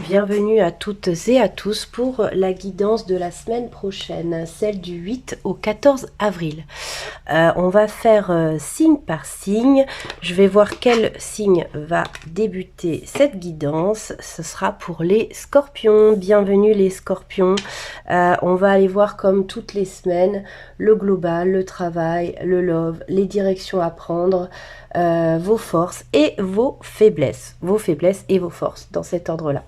bienvenue à toutes et à tous pour la guidance de la semaine prochaine, celle du 8 au 14 avril. On va faire signe par signe. Je vais voir quel signe va débuter cette guidance. Ce sera pour les scorpions. Bienvenue les scorpions. On va aller voir comme toutes les semaines le global, le travail, le love, les directions à prendre, vos forces et vos faiblesses et vos forces dans cet ordre-là.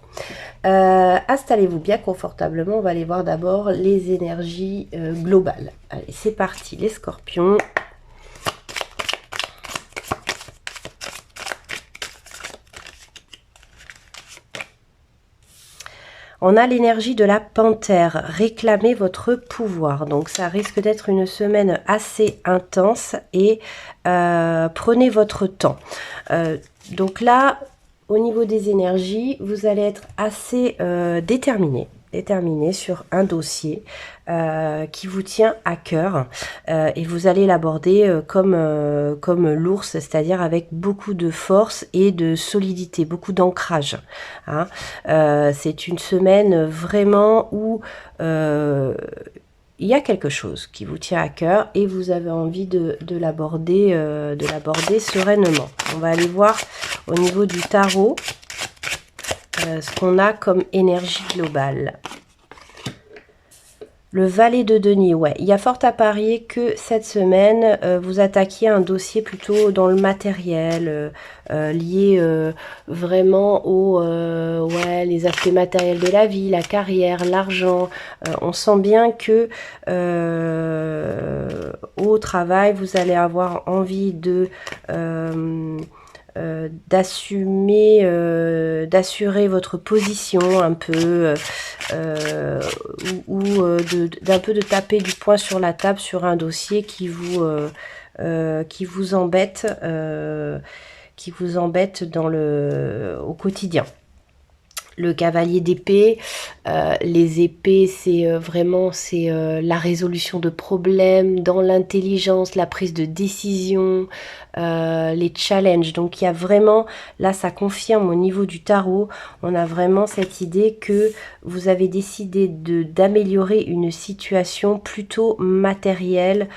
Installez-vous bien confortablement. On va aller voir d'abord les énergies globales. Allez, c'est parti les scorpions. On a l'énergie de la panthère, réclamez votre pouvoir. Donc ça risque d'être une semaine assez intense et prenez votre temps. Donc là, au niveau des énergies, vous allez être assez déterminé sur un dossier qui vous tient à cœur et vous allez l'aborder comme l'ours, c'est-à-dire avec beaucoup de force et de solidité, beaucoup d'ancrage. Hein. C'est une semaine vraiment où il y a quelque chose qui vous tient à cœur et vous avez envie de l'aborder sereinement. On va aller voir au niveau du tarot ce qu'on a comme énergie globale. Le valet de denier, ouais, il y a fort à parier que cette semaine, vous attaquiez un dossier plutôt dans le matériel, lié vraiment aux les aspects matériels de la vie, la carrière, l'argent. On sent bien que au travail, vous allez avoir envie de d'assurer votre position un peu d'un peu de taper du poing sur la table sur un dossier qui vous embête au quotidien. Le cavalier d'épée, les épées, c'est vraiment la résolution de problèmes, dans l'intelligence, la prise de décision, les challenges. Donc il y a vraiment, là ça confirme au niveau du tarot, on a vraiment cette idée que vous avez décidé d'améliorer une situation plutôt matérielle,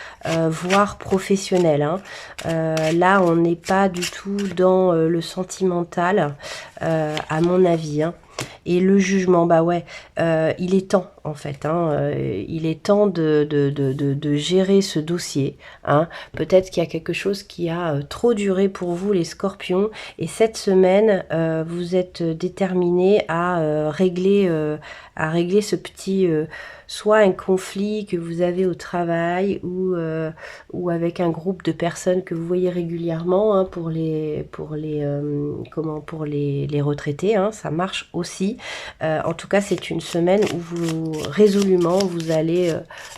voire professionnelle. Hein. Là on n'est pas du tout dans le sentimental, à mon avis. Hein. Et le jugement, bah ouais, il est temps en fait, hein, il est temps de gérer ce dossier. Hein. Peut-être qu'il y a quelque chose qui a trop duré pour vous les scorpions et cette semaine, vous êtes déterminés à régler ce petit... soit un conflit que vous avez au travail ou avec un groupe de personnes que vous voyez régulièrement hein, pour les retraités, hein, ça marche aussi. En tout cas, c'est une semaine où résolument vous allez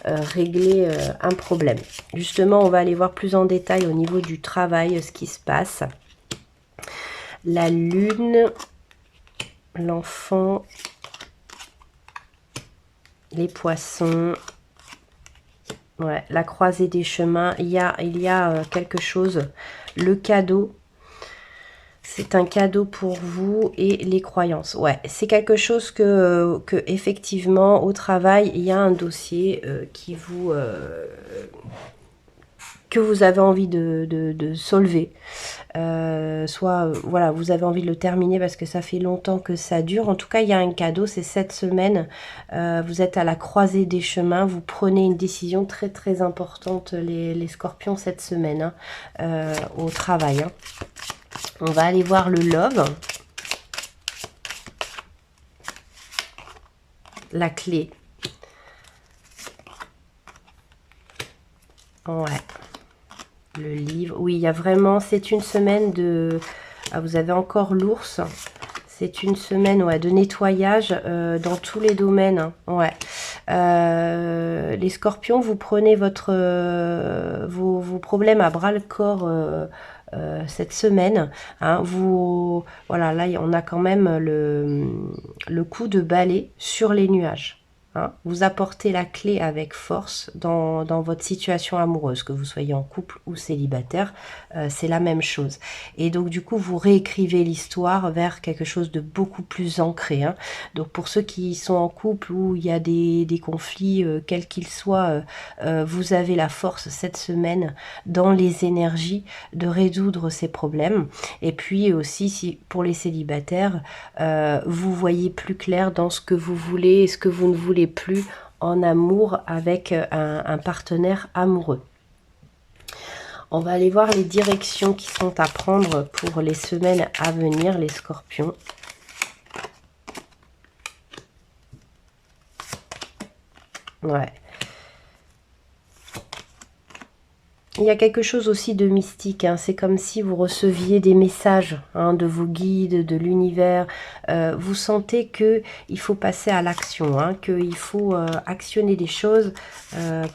régler un problème. Justement, on va aller voir plus en détail au niveau du travail ce qui se passe. La lune, l'enfant, les poissons, ouais, la croisée des chemins, il y a quelque chose, le cadeau, c'est un cadeau pour vous et les croyances, ouais, c'est quelque chose que effectivement au travail, il y a un dossier que vous avez envie de solver, soit voilà, vous avez envie de le terminer parce que ça fait longtemps que ça dure. En tout cas, il y a un cadeau, c'est cette semaine, vous êtes à la croisée des chemins, vous prenez une décision très très importante les scorpions cette semaine hein, au travail. Hein. On va aller voir le love, la clé. Ouais. Le livre, oui, il y a vraiment, c'est une semaine de... Ah, vous avez encore l'ours. C'est une semaine ouais, de nettoyage dans tous les domaines. Hein. Ouais. Les scorpions, vous prenez vos problèmes à bras-le-corps cette semaine. Hein. Voilà, là, on a quand même le coup de balai sur les nuages. hein. Vous apportez la clé avec force dans votre situation amoureuse, que vous soyez en couple ou célibataire, c'est la même chose. Et donc du coup, vous réécrivez l'histoire vers quelque chose de beaucoup plus ancré, hein. Donc pour ceux qui sont en couple où il y a des conflits, quels qu'ils soient, vous avez la force cette semaine dans les énergies de résoudre ces problèmes. Et puis aussi, si pour les célibataires, vous voyez plus clair dans ce que vous voulez et ce que vous ne voulez plus en amour avec un partenaire amoureux. On va aller voir les directions qui sont à prendre pour les semaines à venir, les scorpions. Ouais. Il y a quelque chose aussi de mystique, hein. C'est comme si vous receviez des messages, hein, de vos guides, de l'univers. Vous sentez qu'il faut passer à l'action, hein, qu'il faut actionner des choses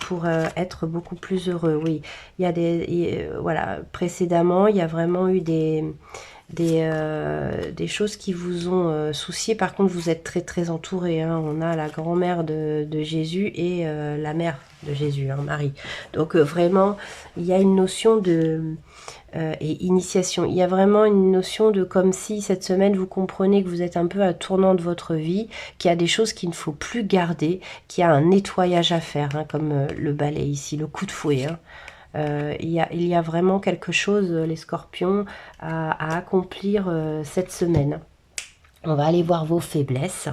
pour être beaucoup plus heureux. Oui, il y a voilà, précédemment, il y a vraiment eu des choses qui vous ont soucié. Par contre, vous êtes très très entouré, hein. On a la grand-mère de Jésus et la mère de Jésus, hein, Marie. Donc vraiment, il y a une notion de et initiation. Il y a vraiment une notion de comme si cette semaine vous comprenez que vous êtes un peu à un tournant de votre vie, qu'il y a des choses qu'il ne faut plus garder, qu'il y a un nettoyage à faire, hein, comme le balai ici, le coup de fouet, hein. Il y a vraiment quelque chose, les scorpions, à accomplir cette semaine. On va aller voir vos faiblesses.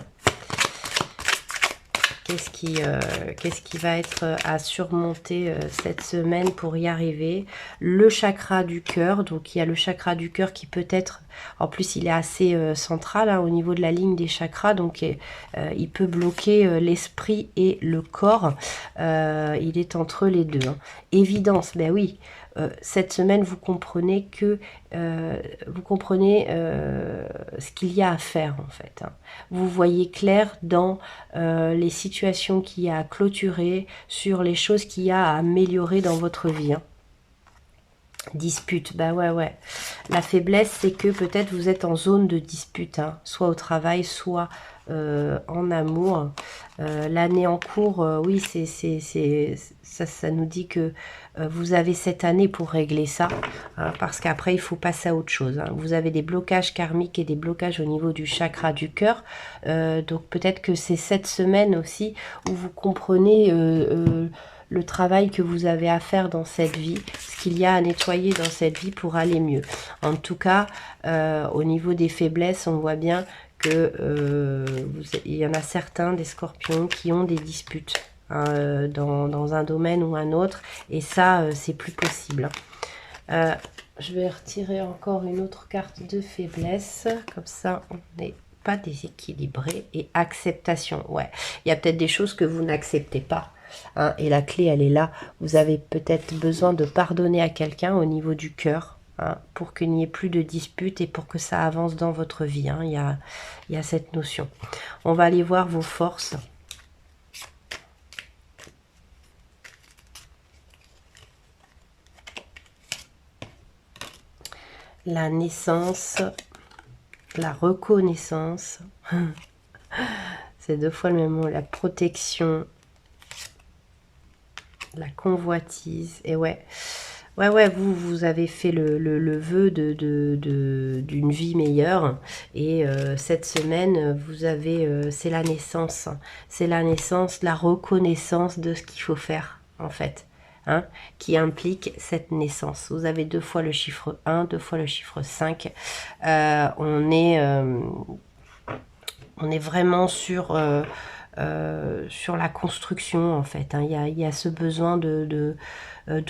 Qu'est-ce qui va être à surmonter cette semaine pour y arriver? Le chakra du cœur, donc il y a le chakra du cœur qui peut être, en plus il est assez central, hein, au niveau de la ligne des chakras, donc il peut bloquer l'esprit et le corps. Il est entre les deux, hein. Évidence, ben oui. Cette semaine, vous comprenez que ce qu'il y a à faire, en fait, hein. Vous voyez clair dans les situations qu'il y a à clôturer, sur les choses qu'il y a à améliorer dans votre vie, hein. Dispute, bah ouais. La faiblesse, c'est que peut-être vous êtes en zone de dispute, hein, soit au travail, soit en amour. L'année en cours, oui, ça nous dit que vous avez cette année pour régler ça, hein, parce qu'après il faut passer à autre chose, hein. Vous avez des blocages karmiques et des blocages au niveau du chakra du cœur, donc peut-être que c'est cette semaine aussi où vous comprenez le travail que vous avez à faire dans cette vie, ce qu'il y a à nettoyer dans cette vie pour aller mieux. En tout cas, au niveau des faiblesses, on voit bien que il y en a certains des scorpions qui ont des disputes, hein, dans un domaine ou un autre, et ça, c'est plus possible. Je vais retirer encore une autre carte de faiblesse, comme ça on n'est pas déséquilibré. Et acceptation, ouais, il y a peut-être des choses que vous n'acceptez pas, hein, et la clé elle est là. Vous avez peut-être besoin de pardonner à quelqu'un au niveau du cœur, hein, pour qu'il n'y ait plus de disputes et pour que ça avance dans votre vie, hein. Il y a cette notion. On va aller voir vos forces. La naissance, la reconnaissance, c'est deux fois le même mot, la protection, la convoitise, et ouais, vous avez fait le vœu d'une vie meilleure, et cette semaine, vous avez, c'est la naissance, la reconnaissance de ce qu'il faut faire, en fait, hein, qui implique cette naissance. Vous avez deux fois le chiffre 1, deux fois le chiffre 5, on est vraiment sur la construction, en fait, hein. Il y a ce besoin de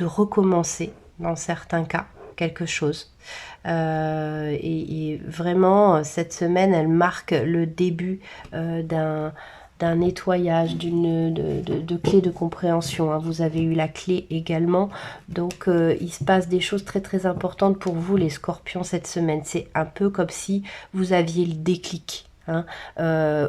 recommencer, dans certains cas, quelque chose. Et vraiment, cette semaine, elle marque le début d'un nettoyage, de clés de compréhension, hein. Vous avez eu la clé également, donc il se passe des choses très importantes pour vous, les scorpions, cette semaine. C'est un peu comme si vous aviez le déclic, hein,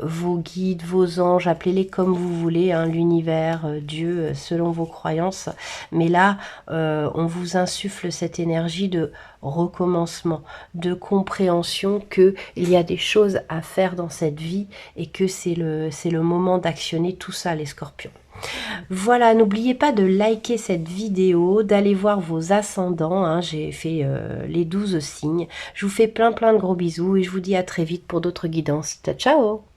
vos guides, vos anges, appelez-les comme vous voulez, hein, l'univers, Dieu, selon vos croyances. Mais là, on vous insuffle cette énergie de recommencement, de compréhension qu'il y a des choses à faire dans cette vie et que c'est le moment d'actionner tout ça, les scorpions. Voilà, n'oubliez pas de liker cette vidéo, d'aller voir vos ascendants, hein, j'ai fait les 12 signes. Je vous fais plein de gros bisous et je vous dis à très vite pour d'autres guidances. Ciao, ciao!